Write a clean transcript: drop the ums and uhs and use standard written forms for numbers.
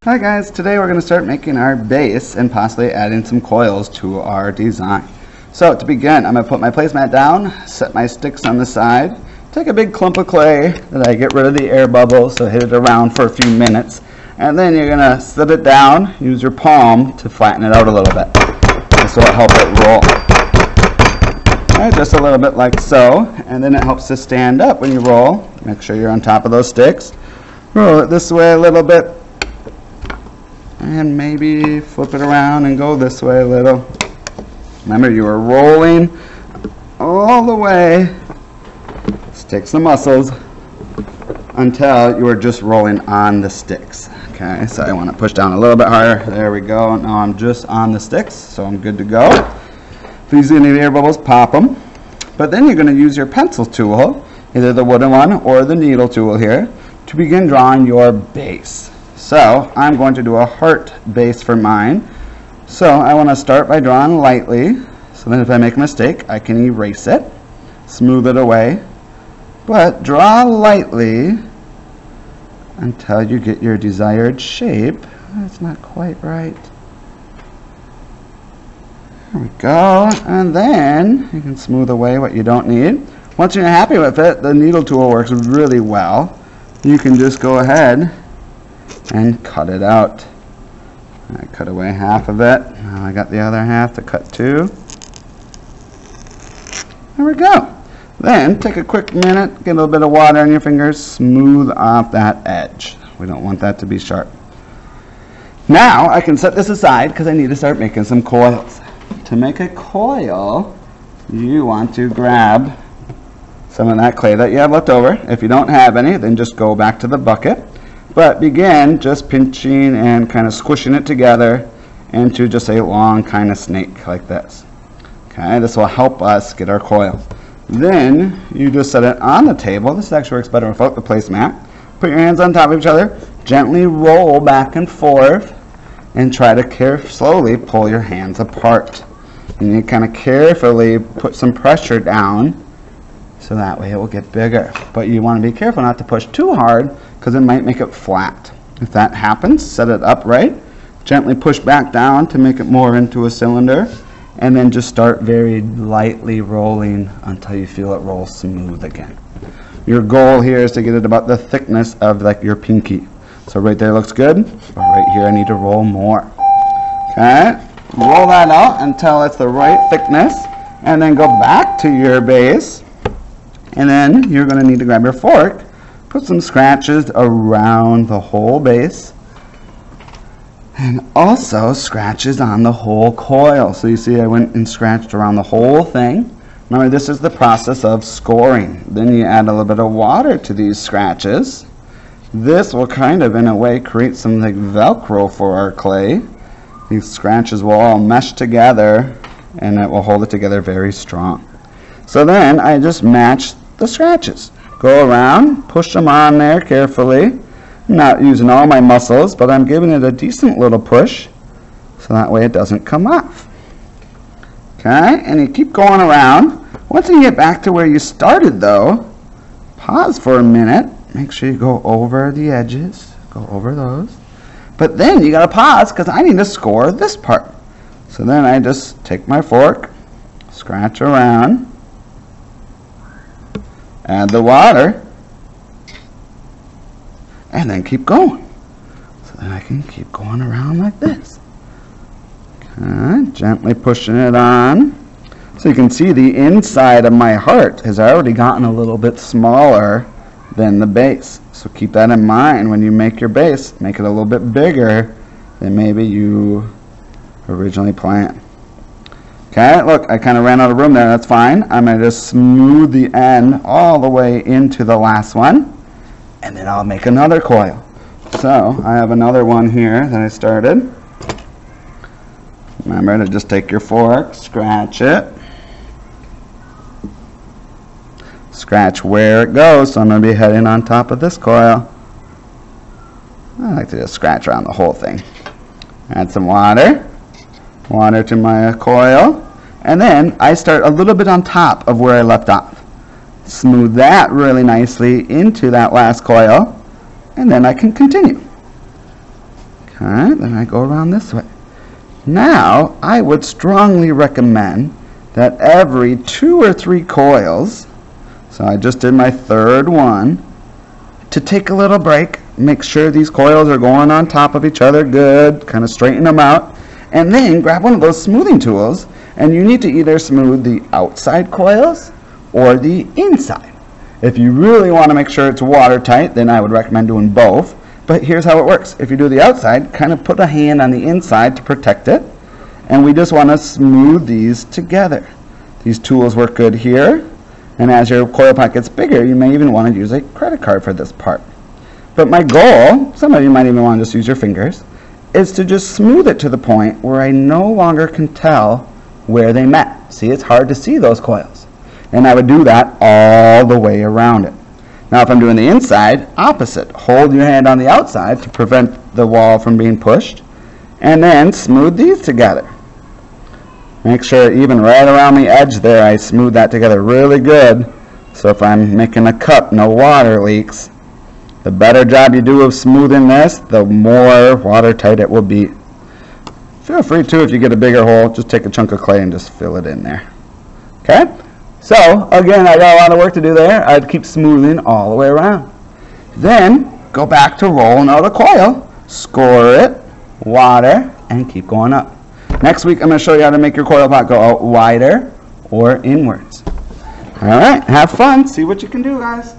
Hi guys, today we're going to start making our base and possibly adding some coils to our design. So to begin, I'm going to put my placemat down, set my sticks on the side, take a big clump of clay that I get rid of the air bubbles, so hit it around for a few minutes, and then you're going to set it down, use your palm to flatten it out a little bit. This will help it roll. Alright, just a little bit like so, and then it helps to stand up when you roll. Make sure you're on top of those sticks. Roll it this way a little bit, and maybe flip it around and go this way a little. Remember, you are rolling all the way. Just take some muscles until you are just rolling on the sticks. Okay, so I want to push down a little bit harder. There we go. Now I'm just on the sticks, so I'm good to go. If you see any air bubbles, pop them. But then you're going to use your pencil tool, either the wooden one or the needle tool here, to begin drawing your base. So I'm going to do a heart base for mine. So I want to start by drawing lightly, so then if I make a mistake I can erase it, smooth it away, but draw lightly until you get your desired shape. That's not quite right. There we go, and then you can smooth away what you don't need. Once you're happy with it, the needle tool works really well. You can just go ahead and cut it out. I cut away half of it. Now I got the other half to cut too. There we go. Then take a quick minute, get a little bit of water on your fingers, smooth off that edge. We don't want that to be sharp. Now I can set this aside because I need to start making some coils. To make a coil, you want to grab some of that clay that you have left over. If you don't have any, then just go back to the bucket. But begin just pinching and kind of squishing it together into just a long kind of snake like this. Okay, this will help us get our coil. Then you just set it on the table. This actually works better without the placemat. Put your hands on top of each other, gently roll back and forth, and try to slowly pull your hands apart. You need to kind of carefully put some pressure down so that way it will get bigger. But you want to be careful not to push too hard because it might make it flat. If that happens, set it upright, gently push back down to make it more into a cylinder, and then just start very lightly rolling until you feel it roll smooth again. Your goal here is to get it about the thickness of like your pinky. So right there looks good, but right here I need to roll more. Okay, roll that out until it's the right thickness, and then go back to your base, and then you're going to need to grab your fork, put some scratches around the whole base, and also scratches on the whole coil. So you see I went and scratched around the whole thing. Remember, this is the process of scoring. Then you add a little bit of water to these scratches. This will kind of, in a way, create some like Velcro for our clay. These scratches will all mesh together, and it will hold it together very strong. So then I just match the scratches. Go around, push them on there carefully. I'm not using all my muscles, but I'm giving it a decent little push so that way it doesn't come off. Okay, and you keep going around. Once you get back to where you started though, pause for a minute. Make sure you go over the edges, go over those. But then you gotta pause because I need to score this part. So then I just take my fork, scratch around, add the water, and then keep going. So then I can keep going around like this. Okay, gently pushing it on. So you can see the inside of my heart has already gotten a little bit smaller than the base. So keep that in mind when you make your base. Make it a little bit bigger than maybe you originally planned. Okay, look, I kind of ran out of room there. That's fine. I'm going to just smooth the end all the way into the last one, and then I'll make another coil. So I have another one here that I started. Remember to just take your fork, scratch it. Scratch where it goes, so I'm going to be heading on top of this coil. I like to just scratch around the whole thing. Add some water to my coil, and then I start a little bit on top of where I left off. Smooth that really nicely into that last coil, and then I can continue. Okay, then I go around this way. Now, I would strongly recommend that every 2 or 3 coils, so I just did my third one, to take a little break, make sure these coils are going on top of each other good, kind of straighten them out, and then grab one of those smoothing tools, and you need to either smooth the outside coils or the inside. If you really want to make sure it's watertight, then I would recommend doing both. But here's how it works. If you do the outside, kind of put a hand on the inside to protect it. And we just want to smooth these together. These tools work good here. And as your coil pot gets bigger, you may even want to use a credit card for this part. But my goal, some of you might even want to just use your fingers, is to just smooth it to the point where I no longer can tell where they met. See, it's hard to see those coils. And I would do that all the way around it. Now if I'm doing the inside, opposite. Hold your hand on the outside to prevent the wall from being pushed. And then smooth these together. Make sure even right around the edge there, I smooth that together really good. So if I'm making a cup, no water leaks. The better job you do of smoothing this, the more watertight it will be. Feel free to, if you get a bigger hole, just take a chunk of clay and just fill it in there. Okay? So, again, I got a lot of work to do there. I'd keep smoothing all the way around. Then, go back to rolling out a coil, score it, water, and keep going up. Next week, I'm going to show you how to make your coil pot go out wider or inwards. All right, have fun. See what you can do, guys.